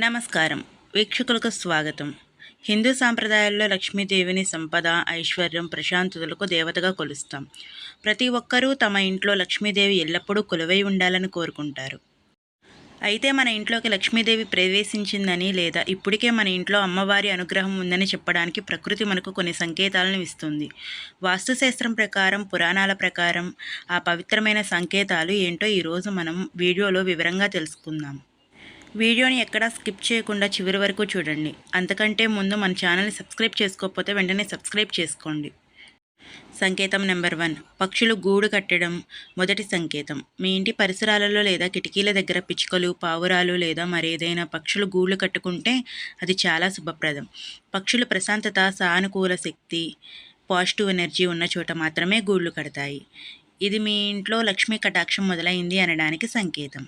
నమస్కారం వీక్షకులకు స్వాగతం. హిందూ సాంప్రదాయాల్లో లక్ష్మీదేవిని సంపద, ఐశ్వర్యం, ప్రశాంతతలకు దేవతగా కొలుస్తాం. ప్రతి ఒక్కరూ తమ ఇంట్లో లక్ష్మీదేవి ఎల్లప్పుడూ కొలువై ఉండాలని కోరుకుంటారు. అయితే మన ఇంట్లోకి లక్ష్మీదేవి ప్రవేశించిందని లేదా ఇప్పటికే మన ఇంట్లో అమ్మవారి అనుగ్రహం ఉందని చెప్పడానికి ప్రకృతి మనకు కొన్ని సంకేతాలను ఇస్తుంది. వాస్తుశాస్త్రం ప్రకారం, పురాణాల ప్రకారం ఆ పవిత్రమైన సంకేతాలు ఏంటో ఈరోజు మనం వీడియోలో వివరంగా తెలుసుకుందాం. వీడియోని ఎక్కడా స్కిప్ చేయకుండా చివరి వరకు చూడండి. అంతకంటే ముందు మన ఛానల్ని సబ్స్క్రైబ్ చేసుకోకపోతే వెంటనే సబ్స్క్రైబ్ చేసుకోండి. సంకేతం నెంబర్ 1, పక్షులు గూడు కట్టడం. మొదటి సంకేతం, మీ ఇంటి పరిసరాలలో లేదా కిటికీల దగ్గర పిచ్చుకలు, పావురాలు లేదా మరేదైనా పక్షులు గూళ్ళు కట్టుకుంటే అది చాలా శుభప్రదం. పక్షులు ప్రశాంతత, సానుకూల శక్తి, పాజిటివ్ ఎనర్జీ ఉన్న చోట మాత్రమే గూళ్ళు కడతాయి. ఇది మీ ఇంట్లో లక్ష్మీ కటాక్షం మొదలైంది అనడానికి సంకేతం.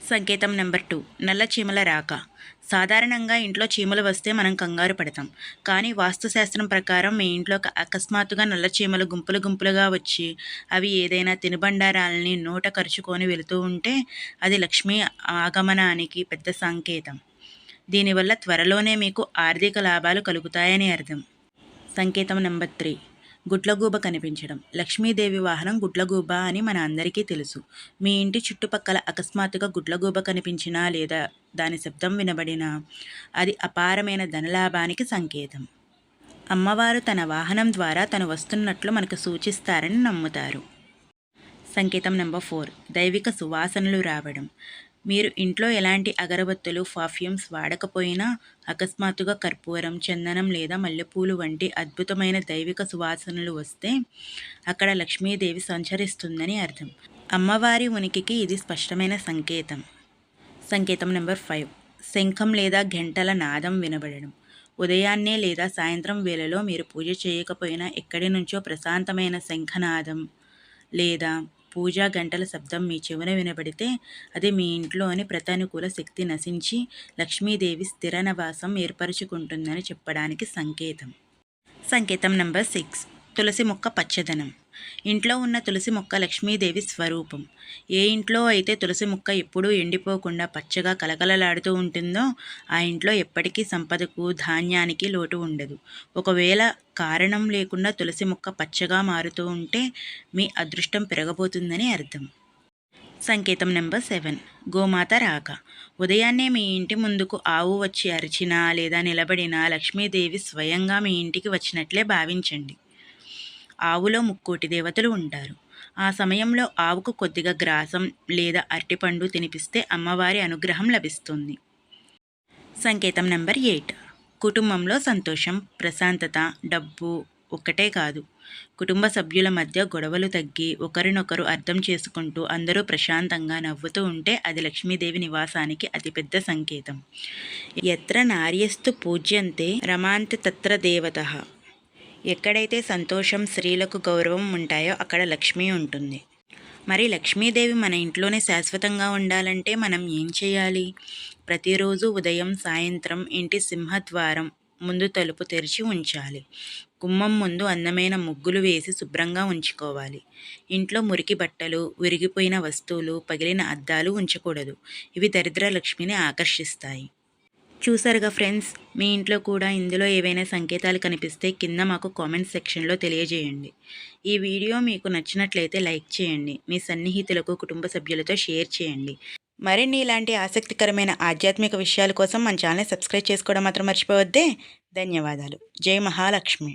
సంకేతం నెంబర్ 2, నల్ల చీమల రాక. సాధారణంగా ఇంట్లో చీమలు వస్తే మనం కంగారు పడతాం. కానీ వాస్తుశాస్త్రం ప్రకారం మీ ఇంట్లోకి అకస్మాత్తుగా నల్ల చీమలు గుంపులు గుంపులుగా వచ్చి అవి ఏదైనా తినుబండారాలని నోట కరుచుకొని వెళుతూ ఉంటే అది లక్ష్మీ ఆగమనానికి పెద్ద సంకేతం. దీనివల్ల త్వరలోనే మీకు ఆర్థిక లాభాలు కలుగుతాయని అర్థం. సంకేతం నెంబర్ 3, గుడ్లగూబ కనిపించడం. లక్ష్మీదేవి వాహనం గుడ్లగూబ అని మన అందరికీ తెలుసు. మీ ఇంటి చుట్టుపక్కల అకస్మాత్తుగా గుడ్లగూబ కనిపించినా లేదా దాని శబ్దం వినబడినా అది అపారమైన ధనలాభానికి సంకేతం. అమ్మవారు తన వాహనం ద్వారా తను వస్తున్నట్లు మనకు సూచిస్తారని నమ్ముతారు. సంకేతం నెంబర్ 4, దైవిక సువాసనలు రావడం. మీరు ఇంట్లో ఎలాంటి అగరబత్తులు, పర్ఫ్యూమ్స్ వాడకపోయినా అకస్మాత్తుగా కర్పూరం, చందనం లేదా మల్లెపూలు వంటి అద్భుతమైన దైవిక సువాసనలు వస్తే అక్కడ లక్ష్మీదేవి సంచరిస్తుందని అర్థం. అమ్మవారి ఉనికికి ఇది స్పష్టమైన సంకేతం. సంకేతం నెంబర్ 5, శంఖం లేదా గంటల నాదం వినబడడం. ఉదయాన్నే లేదా సాయంత్రం వేళలో మీరు పూజ చేయకపోయినా ఎక్కడి నుంచో ప్రశాంతమైన శంఖనాదం లేదా పూజా గంటల శబ్దం మీ చెవున వినబడితే అది మీ ఇంట్లోని ప్రతికూల శక్తి నశించి లక్ష్మీదేవి స్థిర నివాసం ఏర్పరచుకుంటుందని చెప్పడానికి సంకేతం. సంకేతం నెంబర్ 6, తులసి మొక్క పచ్చదనం. ఇంట్లో ఉన్న తులసి మొక్క లక్ష్మీదేవి స్వరూపం. ఏ ఇంట్లో అయితే తులసి మొక్క ఎప్పుడూ ఎండిపోకుండా పచ్చగా కలకలలాడుతూ ఉంటుందో ఆ ఇంట్లో ఎప్పటికీ సంపదకు, ధాన్యానికి లోటు ఉండదు. ఒకవేళ కారణం లేకుండా తులసి మొక్క పచ్చగా మారుతూ ఉంటే మీ అదృష్టం పెరగబోతుందని అర్థం. సంకేతం నెంబర్ 7, గోమాత రాక. ఉదయాన్నే మీ ఇంటి ముందుకు ఆవు వచ్చి అరిచినా లేదా నిలబడినా లక్ష్మీదేవి స్వయంగా మీ ఇంటికి వచ్చినట్లే భావించండి. ఆవులో ముక్కోటి దేవతలు ఉంటారు. ఆ సమయంలో ఆవుకు కొద్దిగా గ్రాసం లేదా అరటిపండు తినిపిస్తే అమ్మవారి అనుగ్రహం లభిస్తుంది. సంకేతం నెంబర్ 8, కుటుంబంలో సంతోషం, ప్రశాంతత. డబ్బు ఒక్కటే కాదు, కుటుంబ సభ్యుల మధ్య గొడవలు తగ్గి ఒకరినొకరు అర్థం చేసుకుంటూ అందరూ ప్రశాంతంగా నవ్వుతూ ఉంటే అది లక్ష్మీదేవి నివాసానికి అతిపెద్ద సంకేతం. ఎత్ర నార్యస్తు పూజ్యంతే రమాంతి తత్ర దేవతః. ఎక్కడైతే సంతోషం, స్త్రీలకు గౌరవం ఉంటాయో అక్కడ లక్ష్మి ఉంటుంది. మరి లక్ష్మీదేవి మన ఇంట్లోనే శాశ్వతంగా ఉండాలంటే మనం ఏం చేయాలి? ప్రతిరోజు ఉదయం, సాయంత్రం ఇంటి సింహద్వారం ముందు తలుపు తెరిచి ఉంచాలి. గుమ్మం ముందు అందమైన ముగ్గులు వేసి శుభ్రంగా ఉంచుకోవాలి. ఇంట్లో మురికి బట్టలు, విరిగిపోయిన వస్తువులు, పగిలిన అద్దాలు ఉంచకూడదు. ఇవి దరిద్ర లక్ష్మిని ఆకర్షిస్తాయి. చూసారుగా ఫ్రెండ్స్, మీ ఇంట్లో కూడా ఇందులో ఏవైనా సంకేతాలు కనిపిస్తే కింద మాకు కామెంట్ సెక్షన్లో తెలియజేయండి. ఈ వీడియో మీకు నచ్చినట్లయితే లైక్ చేయండి. మీ సన్నిహితులకు, కుటుంబ సభ్యులతో షేర్ చేయండి. మరిన్ని ఇలాంటి ఆసక్తికరమైన ఆధ్యాత్మిక విషయాల కోసం మన ఛానల్ని సబ్స్క్రైబ్ చేసుకోవడం మాత్రం మర్చిపోవద్దే. ధన్యవాదాలు. జై మహాలక్ష్మి.